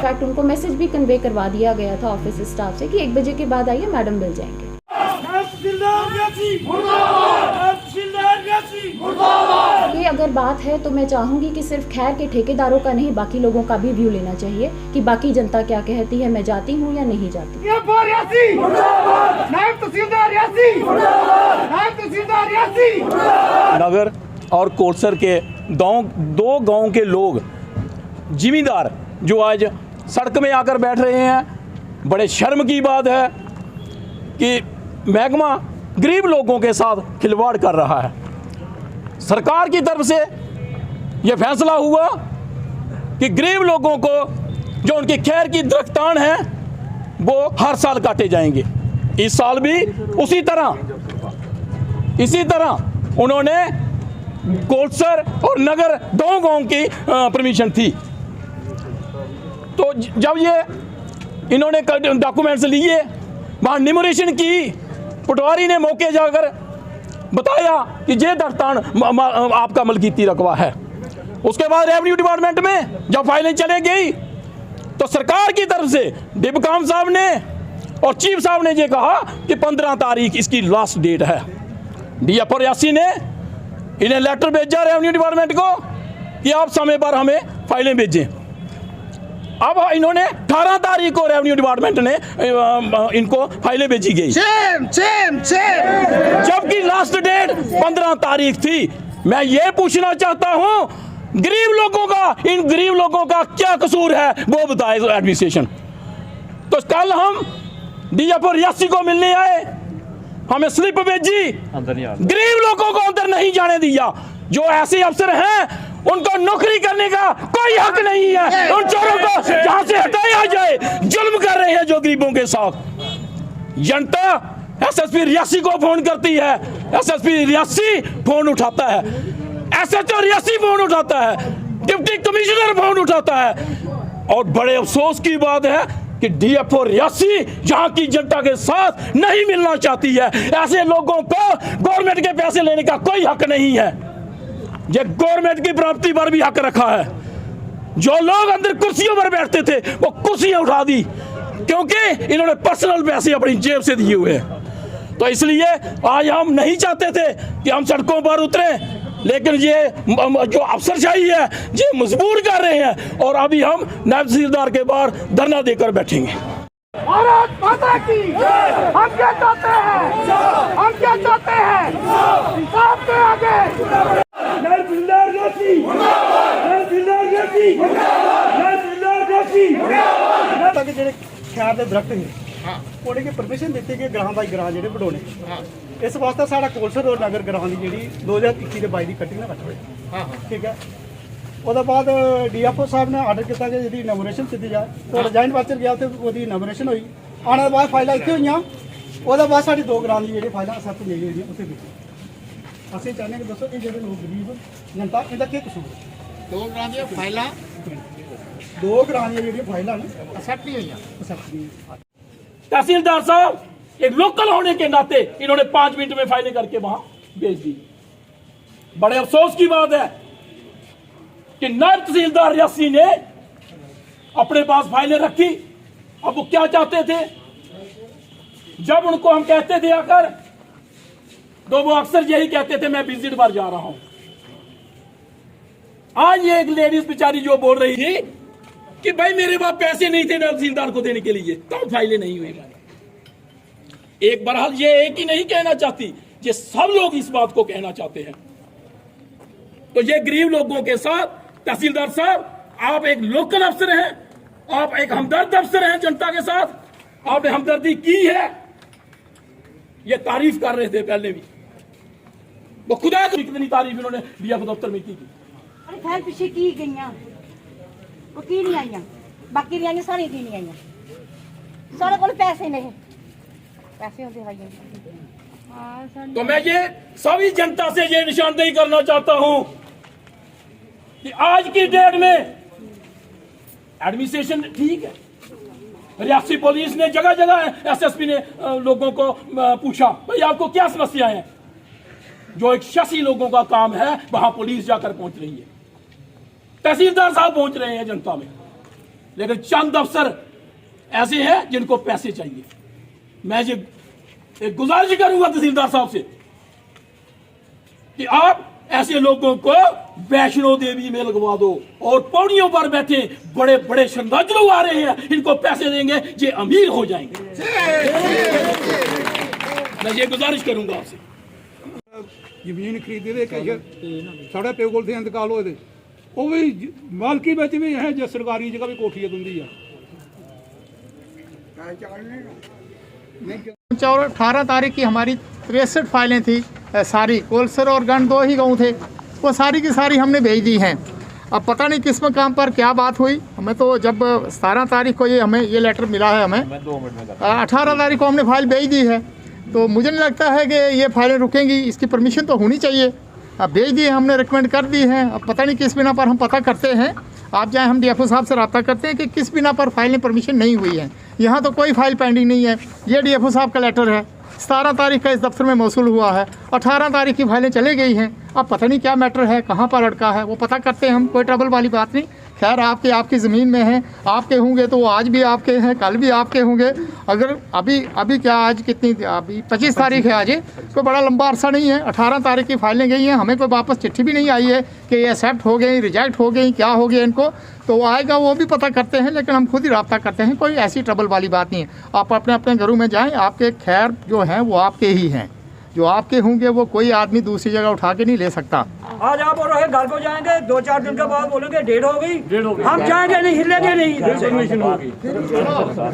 In fact उनको message भी convey करवा दिया गया था ऑफिस स्टाफ से कि 1 बजे के बाद आइए, मैडम मिल जाएंगे। ये अगर बात है तो मैं चाहूँगी कि सिर्फ खैर के ठेकेदारों का नहीं, बाकी लोगों का भी व्यू लेना चाहिए कि बाकी जनता क्या कहती है, मैं जाती हूँ या नहीं जाती। नगर और कोलसर के दो गांव के लोग जिम्मेदार जो आज सड़क में आकर बैठ रहे हैं, बड़े शर्म की बात है कि महकमा गरीब लोगों के साथ खिलवाड़ कर रहा है। सरकार की तरफ से यह फैसला हुआ कि गरीब लोगों को जो उनकी खैर की दरख्तान है वो हर साल काटे जाएंगे। इस साल भी इसी तरह उन्होंने कोलसर और नगर दो गांव की परमिशन थी। तो जब ये इन्होंने डॉक्यूमेंट्स लिए, वहाँ न्यूमरेशन की, पटवारी ने मौके जाकर बताया कि ये दरख्तान आपका मलकीती रकबा है। उसके बाद रेवेन्यू डिपार्टमेंट में जब फाइलें चले गई तो सरकार की तरफ से डिबकाम साहब ने और चीफ साहब ने ये कहा कि 15 तारीख इसकी लास्ट डेट है। डीएफओ रियासी ने इन्हें लेटर भेजा रेवेन्यू डिपार्टमेंट को कि आप समय पर हमें फाइलें भेजें। अब इन्होंने 18 तारीख को रेवेन्यू डिपार्टमेंट ने इनको फाइलें भेजी गई, जबकि लास्ट डेट 15 तारीख थी। मैं ये पूछना चाहता हूं, इन गरीब लोगों का क्या कसूर है वो बताए एडमिनिस्ट्रेशन। तो कल हम डीएफओ रियासी को मिलने आए, हमें स्लिप भेजी, गरीब लोगों को अंदर नहीं जाने दिया। जो ऐसे अफसर हैं उनको नौकरी करने का कोई हक नहीं है। उन चोरों को जहां से हटाया जाए। जुल्म कर रहे हैं जो गरीबों के साथ। जनता एसएसपी रियासी को फोन करती है, एसएसपी रियासी फोन उठाता है, एसएचओ रियासी फोन उठाता है, डिप्टी कमिश्नर फोन उठाता है। और बड़े अफसोस की बात है कि डीएफओ रियासी यहाँ की जनता के साथ नहीं मिलना चाहती है। ऐसे लोगों को गवर्नमेंट के पैसे लेने का कोई हक नहीं है। ये गवर्नमेंट की प्राप्ति पर भी हक रखा है। जो लोग अंदर कुर्सियों पर बैठते थे वो कुर्सियां उठा दी, क्योंकि इन्होंने पर्सनल पैसे अपनी जेब से दिए हुए हैं। तो इसलिए आज हम नहीं चाहते थे कि हम सड़कों पर उतरें, लेकिन ये जो अफसरशाही है ये मजबूर कर रहे हैं। और अभी हम नायब तहसीलदार के बाहर धरना देकर बैठेंगे। भारत माता की हम क्या चाहते हैं, हम क्या चाहते हैं, इंसाफ के आगे खैर के दरख्त हैं उन्हें परमिशन दी गई ग्रां बाई ग्रां जो बढ़ाने। इस वास्ते साढ़ा कोलसर और नगर ग्रां की जी 2021 के 22 की कटिंग ना रख। ठीक है, उसके बाद डीएफओ साहब ने आर्डर किया कि जी इनोमरेशन की जाए। तो डिजाइन वाचर गया तो वो इनोमरेशन हुई। आने के बाद फाइलें इतने हुई, उसके बाद साड़ी 2 ग्रां की जी फाइलें एक्सेप्ट नहीं हुई उत्थे दी। असं चाहते कि दसो ये जो लोग गरीब जनता इनका क्या कसूर है। 2 ग्रां दी फाइलां 2 ग्रां की जी फाइलां एक्सेप्ट नहीं हुई। तहसीलदार साहब एक लोकल होने के नाते इन्होंने 5 मिनट में फाइलें करके वहां भेज दी। बड़े अफसोस की बात है कि नायब तहसीलदार रियासी ने अपने पास फाइलें रखी। अब वो क्या चाहते थे, जब उनको हम कहते थे आकर तो वो अक्सर यही कहते थे मैं विजिट पर जा रहा हूं। आज ये एक लेडीज बेचारी जो बोल रही थी कि भाई मेरे पास पैसे नहीं थे नायब तहसीलदार को देने के लिए, तो फाइलें नहीं हुई। एक बहरहाल ये एक ही नहीं कहना चाहती, ये सब लोग इस बात को कहना चाहते हैं। तो ये गरीब लोगों के साथ तहसीलदार साहब, आप एक लोकल अफसर हैं, आप एक हमदर्द अफसर हैं जनता के साथ, आपने हमदर्दी की है। ये तारीफ कर रहे थे पहले भी, वो खुदा की कितनी तारीफ इन्होंने डीएफओ दफ्तर में की। अरे खैर पिछे की गई वो की नहीं आई, बाकी नहीं आई, सारी की नहीं आई। सारे को पैसे नहीं, पैसे होते भाई। तो मैं ये सभी जनता से ये निशानदेही करना चाहता हूं कि आज की डेट में एडमिनिस्ट्रेशन ठीक है, रियासी पुलिस ने जगह जगह एसएसपी ने लोगों को पूछा भाई आपको क्या समस्याएं हैं। जो एक शसी लोगों का काम है वहां पुलिस जाकर पहुंच रही है, तहसीलदार साहब पहुंच रहे हैं जनता में। लेकिन चंद अफसर ऐसे हैं जिनको पैसे चाहिए। मैं ये एक गुजारिश करूंगा तहसीलदार साहब से कि आप ऐसे लोगों को वैष्णो देवी में लगवा दो, और पौड़ियों पर बैठे बड़े बड़े श्रद्धालु आ रहे हैं, इनको पैसे देंगे, ये अमीर हो जाएंगे। मैं ये गुजारिश करूंगा आपसे। ਜ਼ਮੀਨ ਖਰੀਦੀ ਦੇ ਕਈ ਸਾਡੇ ਪਿਓ ਕੋਲ ਤੇ ਇੰਤਕਾਲ ਹੋਏ ਦੇ ਉਹ ਵੀ ਮਾਲਕੀ ਵਿੱਚ ਵੀ ਹੈ ਜੇ ਸਰਕਾਰੀ ਜਗ੍ਹਾ ਵੀ ਕੋਠੀ ਦਿੰਦੀ ਆ। और 18 तारीख की हमारी 63 फाइलें थी, सारी कोलसर और गण 2 ही गाँव थे, वो सारी की सारी हमने भेज दी हैं। अब पता नहीं किस मकाम पर क्या बात हुई, हमें तो जब 17 तारीख को हमें ये लेटर मिला है, हमें 18 तारीख को हमने फाइल भेज दी है, तो मुझे नहीं लगता है कि ये फाइलें रुकेंगी, इसकी परमिशन तो होनी चाहिए। अब भेज दी है, हमने रिकमेंड कर दी है, अब पता नहीं किस बिना पर हम पता करते हैं, आप जाएँ, हम DFO साहब से रब्ता करते हैं कि किस बिना पर फाइलें परमिशन नहीं हुई है। यहाँ तो कोई फाइल पेंडिंग नहीं है, ये DFO साहब का लेटर है, 17 तारीख का इस दफ्तर में मौसूल हुआ है, 18 तारीख की फाइलें चली गई हैं। अब पता नहीं क्या मैटर है, कहाँ पर अटका है, वो पता करते हैं हम, कोई ट्रबल वाली बात नहीं। खैर आपकी ज़मीन में हैं, आपके होंगे तो वो आज भी आपके हैं, कल भी आपके होंगे। अगर अभी क्या आज कितनी, अभी 25 तारीख है, आज कोई बड़ा लंबा अरसा नहीं है, 18 तारीख की फाइलें गई हैं, हमें कोई वापस चिट्ठी भी नहीं आई है कि ये एक्सेप्ट हो गई, रिजेक्ट हो गई, क्या हो गया इनको, तो आएगा वो भी पता करते हैं, लेकिन हम खुद ही रब्ता करते हैं, कोई ऐसी ट्रबल वाली बात नहीं है। आप अपने अपने घरों में जाएँ, आपके खैर जो हैं वो आपके ही हैं, जो आपके होंगे वो कोई आदमी दूसरी जगह उठा के नहीं ले सकता। आज आप और रहे घर को जाएंगे, 2-4 दिन के बाद बोलेंगे डेढ़ हो गई, हम जाएंगे नहीं, हिलेंगे नहीं,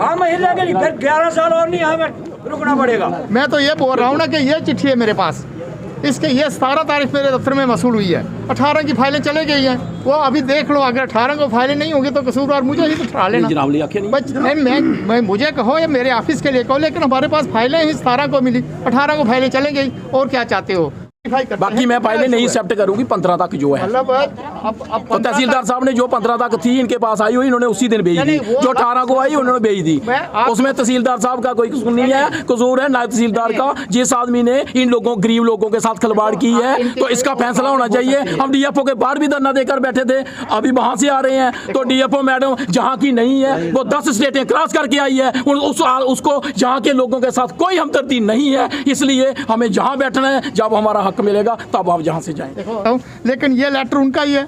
हम हिलेंगे नहीं, फिर 11 साल और नहीं हमें रुकना पड़ेगा। मैं तो ये बोल रहा हूँ ना कि ये चिट्ठी है मेरे पास, इसके ये 17 तारीख मेरे दफ्तर में वसूल हुई है, 18 की फाइलें चले गई हैं, वो अभी देख लो, अगर 18 को फाइलें नहीं होंगी तो कसूरवार मुझे ही तो ठहरा लेना। मैं मुझे कहो या मेरे ऑफिस के लिए कहो, लेकिन हमारे पास फाइलें ही 17 को मिली, 18 को फाइलें चले गई, और क्या चाहते हो। बाकी मैं फाइलें नहीं एक्सेप्ट करूंगी 15 तक जो है, मतलब तो तहसीलदार साहब ने जो 15 तक थी इनके पास आई हुई, इन्होंने उसी दिन भेज दी, जो 18 को आई उन्होंने भेज दी। उसमें तहसीलदार साहब का कोई कसूर नहीं है, कसूर है नायब तहसीलदार का। जिस आदमी ने इन लोगों गरीब लोगों के साथ खिलवाड़ की है तो इसका फैसला होना चाहिए। हम DFO के बाहर भी धरना देकर बैठे थे, अभी वहां से आ रहे हैं, तो DFO मैडम जहाँ की नहीं है वो 10 स्टेटें क्रॉस करके आई है, उसको यहाँ के लोगों के साथ कोई हमदर्दी नहीं है, इसलिए हमें जहाँ बैठना है, जब हमारा हक मिलेगा तब आप जहां से जाएं। लेकिन ये लेटर उनका ही है,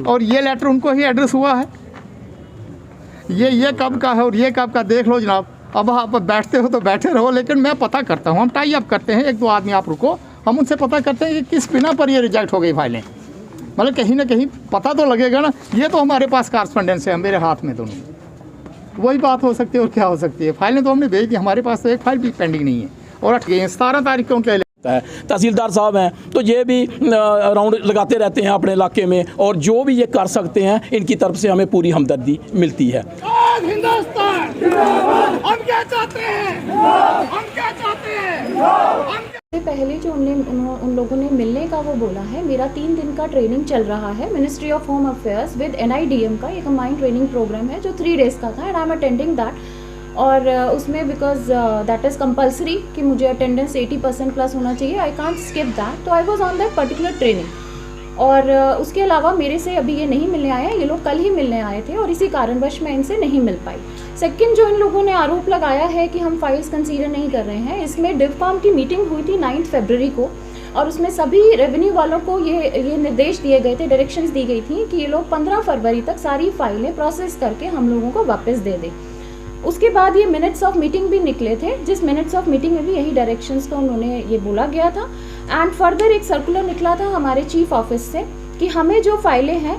और ये लेटर उनको ही एड्रेस हुआ है, ये कब का है और ये कब का, देख लो जनाब। अब आप बैठते हो तो बैठे रहो, लेकिन मैं पता करता हूँ, हम टाई अप करते हैं, 1-2 आदमी आप रुको, हम उनसे पता करते हैं कि किस बिना पर ये रिजेक्ट हो गई फाइलें, मतलब कहीं ना कहीं पता तो लगेगा ना। ये तो हमारे पास कॉरस्पॉन्डेंस है, मेरे हाथ में दोनों, वही बात हो सकती है और क्या हो सकती है। फाइलें तो हमने भेज दी, हमारे पास तो एक फाइल भी पेंडिंग नहीं है, और 17 तारीख को उनके है। तहसीलदार साहब हैं तो ये भी राउंड लगाते रहते हैं अपने इलाके में, और जो भी ये कर सकते हैं इनकी तरफ से हमें पूरी हमदर्दी मिलती है। हिंदुस्तान हम क्या चाहते हैं, हम क्या चाहते हैं। से पहले जो उन लोगों ने मिलने का वो बोला है, मेरा 3 दिन का ट्रेनिंग चल रहा है ministry of home affairs with NIDM का, एक कंबाइंड ट्रेनिंग प्रोग्राम है जो 3 डेज़ का था, and I am attending that. और उसमें बिकॉज दैट इज़ कंपल्सरी कि मुझे अटेंडेंस 80% प्लस होना चाहिए, आई कांट स्किप दैट, तो I was on that particular training. और उसके अलावा मेरे से अभी ये नहीं मिलने आए हैं, ये लोग कल ही मिलने आए थे और इसी कारणवश मैं इनसे नहीं मिल पाई। सेकंड, जो इन लोगों ने आरोप लगाया है कि हम फाइल्स कंसीडर नहीं कर रहे हैं, इसमें डिवकॉम की मीटिंग हुई थी 9 फरवरी को, और उसमें सभी रेवेन्यू वालों को ये निर्देश दिए गए थे, डायरेक्शंस दी गई थी कि ये लोग 15 फरवरी तक सारी फाइलें प्रोसेस करके हम लोगों को वापस दे दें। उसके बाद ये मिनट्स ऑफ मीटिंग भी निकले थे, जिस मिनट्स ऑफ मीटिंग में भी यही डायरेक्शंस का उन्होंने ये बोला गया था। एंड फर्दर एक सर्कुलर निकला था हमारे चीफ ऑफिस से कि हमें जो फाइलें हैं,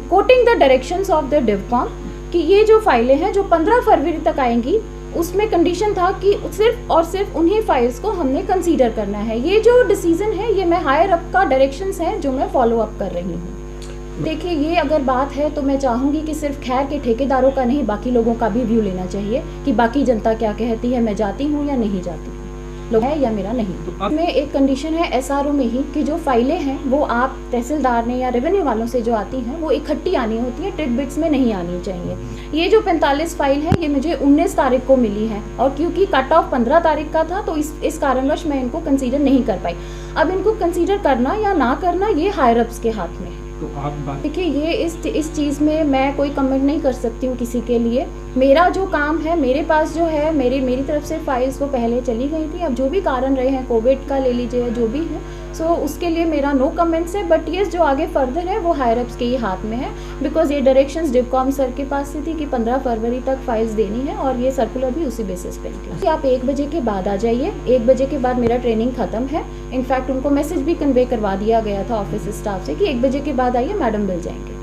quoting the directions of the Divcom, कि ये जो फाइलें हैं जो 15 फरवरी तक आएंगी, उसमें कंडीशन था कि सिर्फ और सिर्फ उन्हीं फाइल्स को हमने कंसीडर करना है। ये जो डिसीजन है ये मैं हायर अप का डायरेक्शंस हैं जो मैं फॉलो अप कर रही हूँ। देखिए, ये अगर बात है तो मैं चाहूँगी कि सिर्फ खैर के ठेकेदारों का नहीं, बाकी लोगों का भी व्यू लेना चाहिए कि बाकी जनता क्या कहती है, मैं जाती हूँ या नहीं जाती हूँ, लोग है या मेरा नहीं। में एक कंडीशन है SRO में ही कि जो फाइलें हैं वो आप तहसीलदार ने या रेवेन्यू वालों से जो आती हैं वो इकट्ठी आनी होती है, टिडबिट्स में नहीं आनी चाहिए। ये जो 45 फाइल है ये मुझे 19 तारीख को मिली है, और क्योंकि कट ऑफ 15 तारीख का था तो इस कारणवश मैं इनको कंसीडर नहीं कर पाई। अब इनको कंसीडर करना या ना करना ये हायर अप्स के हाथ में है। तो आप बात देखिए, ये इस चीज़ में मैं कोई कमेंट नहीं कर सकती हूँ किसी के लिए। मेरा जो काम है, मेरे पास जो है, मेरी तरफ से फाइल्स वो पहले चली गई थी। अब जो भी कारण रहे हैं, कोविड का ले लीजिए, जो भी है, सो उसके लिए मेरा नो कमेंट्स है। बट ये जो आगे फर्दर है वो हायर अप्स के ही हाथ में है, बिकॉज ये डायरेक्शंस डिवकॉम सर के पास से थी कि 15 फरवरी तक फाइल्स देनी है, और ये सर्कुलर भी उसी बेसिस पे निकला कि आप 1 बजे के बाद आ जाइए। 1 बजे के बाद मेरा ट्रेनिंग खत्म है। इनफैक्ट उनको मैसेज भी कन्वे करवा दिया गया था ऑफिस स्टाफ से कि 1 बजे के बाद आइए, मैडम मिल जाएंगे।